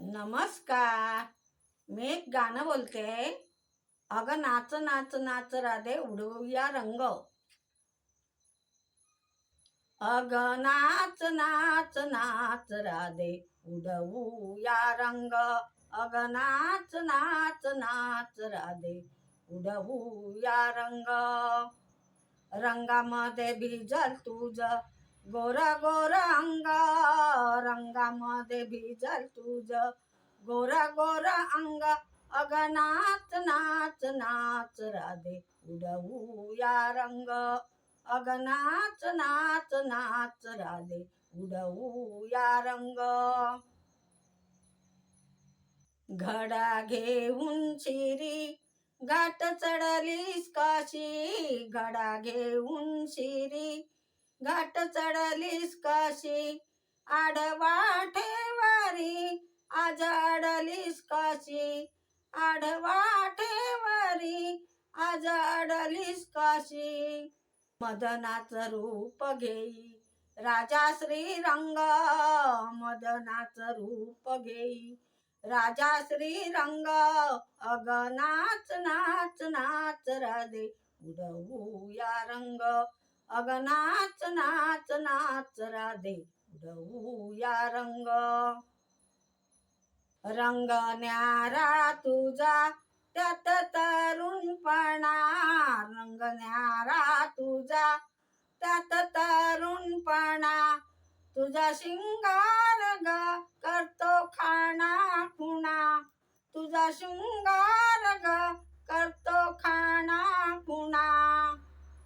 नमस्कार. मी एक गाणं बोलते. अगं नाच नाच नाच राधे उडवूया रंग. अगं नाच नाच नाच राधे उडवूया रंग. अगं नाच नाच नाच राधे उडवूया रंग. रंगामध्ये भिजल तुझं गोर गोर अंग. रंगामध्ये भिजल तुझं गोर गोर अंग. अगं नाच नाच नाच राधे उडवूया रंग. अगं नाच नाच नाच राधे उडवूया रंग. घडा घेऊन शिरी घाट चढलीस काशी. घडा घेऊन शिरी घाट चढलीस काशी. आडवा ठेवारी आज अडलीस काशी. आडवा ठेवारी आज अडलीस काशी. मदनाचं रूप घेई राजा श्रीरंग. मदनाचं रूप घेई राजा श्रीरंग. अगं नाच नाच नाच राधे उडवूया रंग. अगं नाच नाच नाच राधे उडवूया रंग. रंग न्यारा तुझा त्यात तरुणपणा. रंग न्यारा तुझा त्यात तरुणपणा. तुझा शिंगार ग करतो खाणा खुणा. तुझा शिंगार ग करतो खाणा खुणा.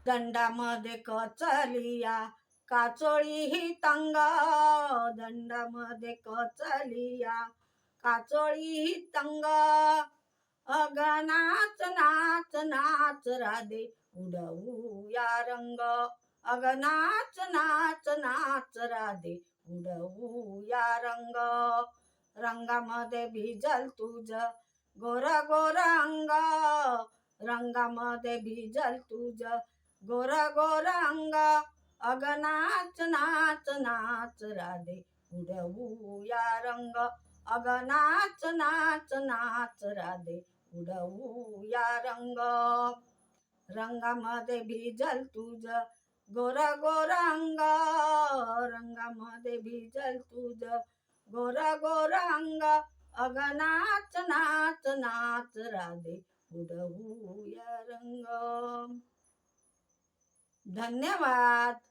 दंडामध्ये कचलिया काचोळी ही तंग. दंडामध्ये कचलिया काचोळी ही तंग. अगं नाच नाच नाच राधे उडवूया रंग. अगं नाच नाच नाच राधे उडवूया रंग. रंगामध्ये भिजल तुझं गोर गोर अंग. रंगामध्ये भिजल तुझं गोर गोर अंग. अगं नाच नाच नाच राधे उडवूया रंग. अगं नाच नाच नाच राधे उडवूया रंग. रंगामध्ये भिजल तुझं गोर गोर अंग. रंगामध्ये भिजल तुझं गोर गोर अंग. अगं नाच नाच नाच राधे उडवूया रंग. धन्यवाद.